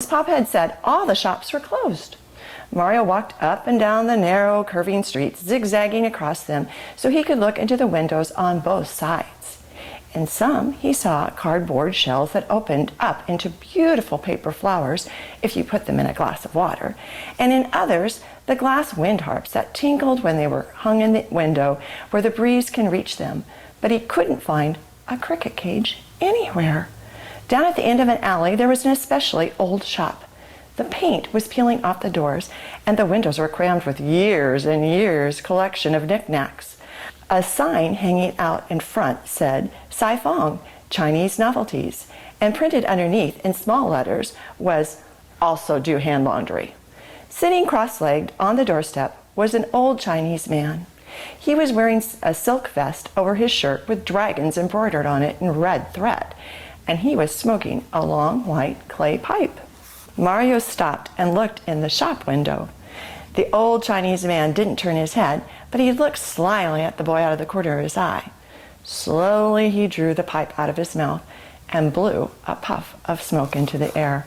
His papa had said all the shops were closed. Mario walked up and down the narrow, curving streets, zigzagging across them so he could look into the windows on both sides. In some, he saw cardboard shells that opened up into beautiful paper flowers if you put them in a glass of water, and in others, the glass wind harps that tinkled when they were hung in the window where the breeze can reach them, but he couldn't find a cricket cage anywhere. Down at the end of an alley, there was an especially old shop. The paint was peeling off the doors, and the windows were crammed with years and years' collection of knickknacks. A sign hanging out in front said, "Saifong, Chinese Novelties," and printed underneath in small letters was, "Also do hand laundry." Sitting cross-legged on the doorstep was an old Chinese man. He was wearing a silk vest over his shirt with dragons embroidered on it in red thread, and he was smoking a long white clay pipe. Mario stopped and looked in the shop window. The old Chinese man didn't turn his head, but he looked slyly at the boy out of the corner of his eye. Slowly he drew the pipe out of his mouth and blew a puff of smoke into the air.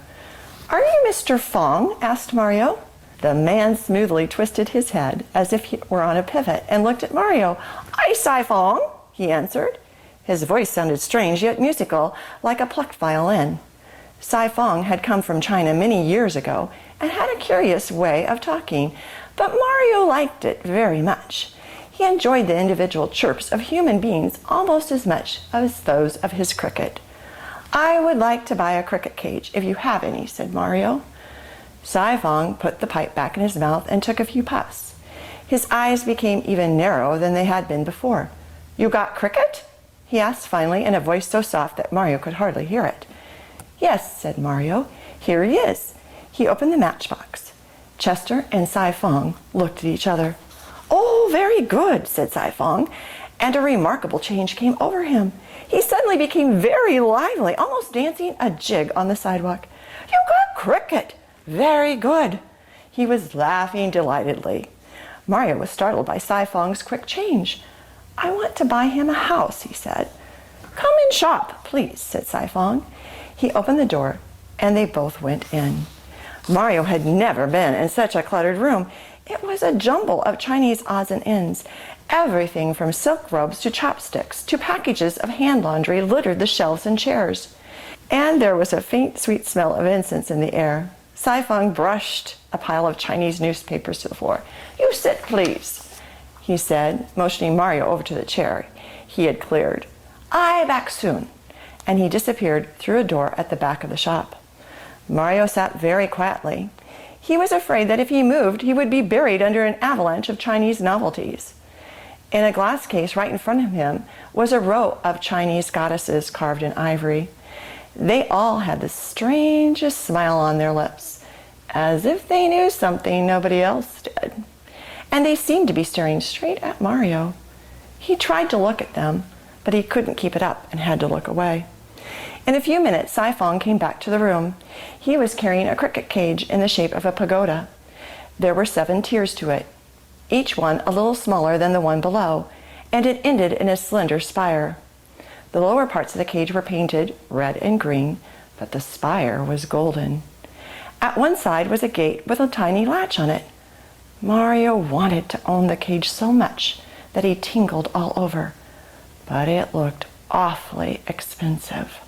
"Are you Mr. Fong?" asked Mario. The man smoothly twisted his head as if he were on a pivot and looked at Mario. "I Saifong," he answered. His voice sounded strange yet musical, like a plucked violin. Saifong had come from China many years ago and had a curious way of talking, but Mario liked it very much. He enjoyed the individual chirps of human beings almost as much as those of his cricket. "I would like to buy a cricket cage, if you have any," said Mario. Saifong put the pipe back in his mouth and took a few puffs. His eyes became even narrower than they had been before. "You got cricket?" he asked finally in a voice so soft that Mario could hardly hear it. "Yes," said Mario. "Here he is." He opened the matchbox. Chester and Saifong looked at each other. "Oh, very good," said Saifong, and a remarkable change came over him. He suddenly became very lively, almost dancing a jig on the sidewalk. "You got cricket! Very good." He was laughing delightedly. Mario was startled by Saifong's quick change. "I want to buy him a house," he said. "Come and shop, please," said Saifong. He opened the door, and they both went in. Mario had never been in such a cluttered room. It was a jumble of Chinese odds and ends. Everything from silk robes to chopsticks to packages of hand laundry littered the shelves and chairs. And there was a faint, sweet smell of incense in the air. Saifong brushed a pile of Chinese newspapers to the floor. "You sit, please," he said, motioning Mario over to the chair he had cleared. "I back soon." And he disappeared through a door at the back of the shop. Mario sat very quietly. He was afraid that if he moved, he would be buried under an avalanche of Chinese novelties. In a glass case right in front of him was a row of Chinese goddesses carved in ivory. They all had the strangest smile on their lips, as if they knew something nobody else did. And they seemed to be staring straight at Mario. He tried to look at them, but he couldn't keep it up and had to look away. In a few minutes, Saifong came back to the room. He was carrying a cricket cage in the shape of a pagoda. There were 7 tiers to it, each one a little smaller than the one below, and it ended in a slender spire. The lower parts of the cage were painted red and green, but the spire was golden. At one side was a gate with a tiny latch on it. Mario wanted to own the cage so much that he tingled all over, but it looked awfully expensive.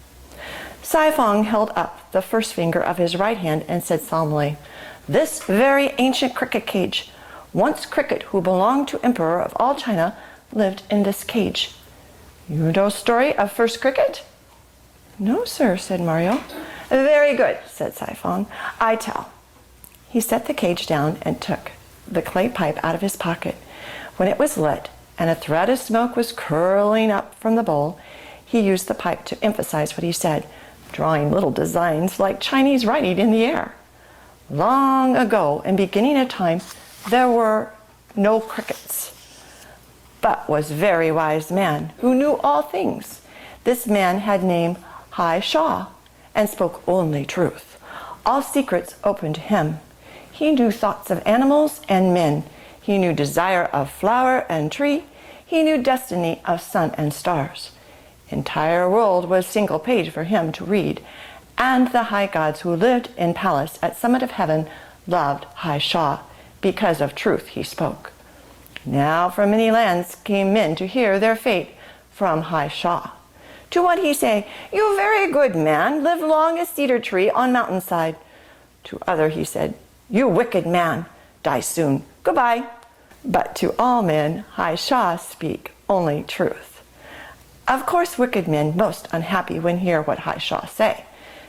Saifong held up the first finger of his right hand and said solemnly, "This very ancient cricket cage. Once cricket, who belonged to Emperor of all China, lived in this cage. You know story of first cricket?" "No, sir," said Mario. "Very good," said Saifong. "I tell." He set the cage down and took the clay pipe out of his pocket. When it was lit and a thread of smoke was curling up from the bowl, he used the pipe to emphasize what he said, drawing little designs like Chinese writing in the air. "Long ago, in beginning of time, there were no crickets, but was very wise man who knew all things. This man had name Hai Shah and spoke only truth. All secrets open to him. He knew thoughts of animals and men. He knew desire of flower and tree. He knew destiny of sun and stars. Entire world was single page for him to read. And the high gods who lived in palace at summit of heaven loved Hai Sha because of truth he spoke. Now from many lands came men to hear their fate from Hai Sha. To one he say, "You very good man, live long as cedar tree on mountainside." To other he said, "You wicked man, die soon, goodbye." But to all men Hai Sha speak only truth. Of course wicked men most unhappy when hear what Hai Sha say.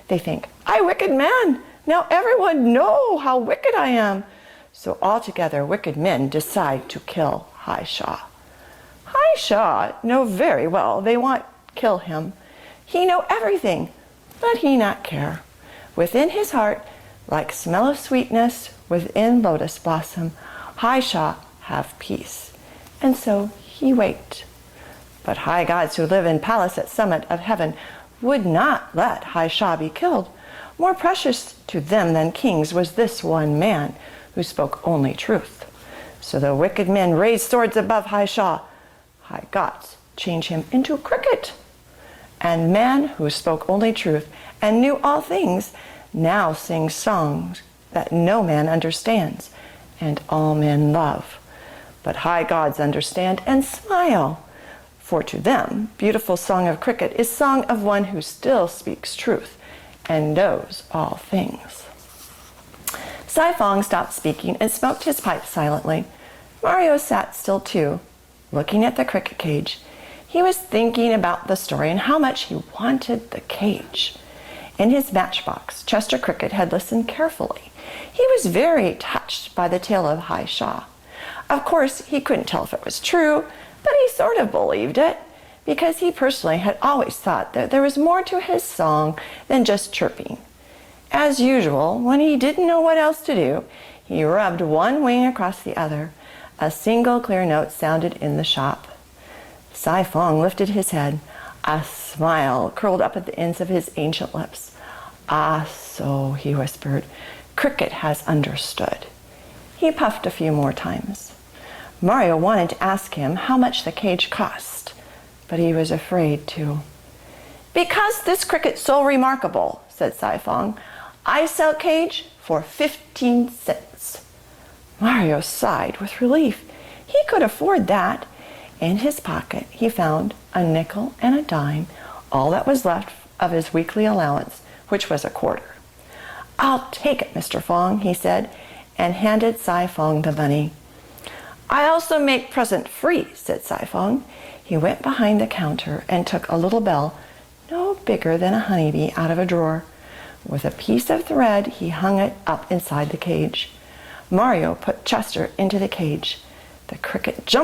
They think, "I wicked man, now everyone know how wicked I am." So altogether wicked men decide to kill Hai Sha. Hai Sha know very well they want kill him. He know everything, but he not care. Within his heart, like smell of sweetness within lotus blossom, Hai Sha have peace. And so he wait. But high gods who live in palace at summit of heaven would not let Hai Sha be killed. More precious to them than kings was this one man who spoke only truth. So the wicked men raised swords above Hai Sha. High gods change him into cricket. And man who spoke only truth and knew all things now sings songs that no man understands and all men love. But high gods understand and smile. For to them, beautiful song of cricket is song of one who still speaks truth and knows all things. Sai Fong stopped speaking and smoked his pipe silently. Mario sat still too, looking at the cricket cage. He was thinking about the story and how much he wanted the cage. In his matchbox, Chester Cricket had listened carefully. He was very touched by the tale of Hai Sha. Of course, he couldn't tell if it was true, but he sort of believed it, because he personally had always thought that there was more to his song than just chirping. As usual, when he didn't know what else to do, he rubbed one wing across the other. A single clear note sounded in the shop. Sai Fong lifted his head. A smile curled up at the ends of his ancient lips. "Ah, so," he whispered, "Cricket has understood." He puffed a few more times. Mario wanted to ask him how much the cage cost, but he was afraid to. "Because this cricket's so remarkable," said Sai Fong, "I sell cage for 15 cents. Mario sighed with relief. He could afford that. In his pocket he found a nickel and a dime, all that was left of his weekly allowance, which was a quarter. "I'll take it, Mr. Fong," he said, and handed Sai Fong the money. "I also make present free," said Sai Fong. He went behind the counter and took a little bell, no bigger than a honeybee, out of a drawer. With a piece of thread, he hung it up inside the cage. Mario put Chester into the cage. The cricket jumped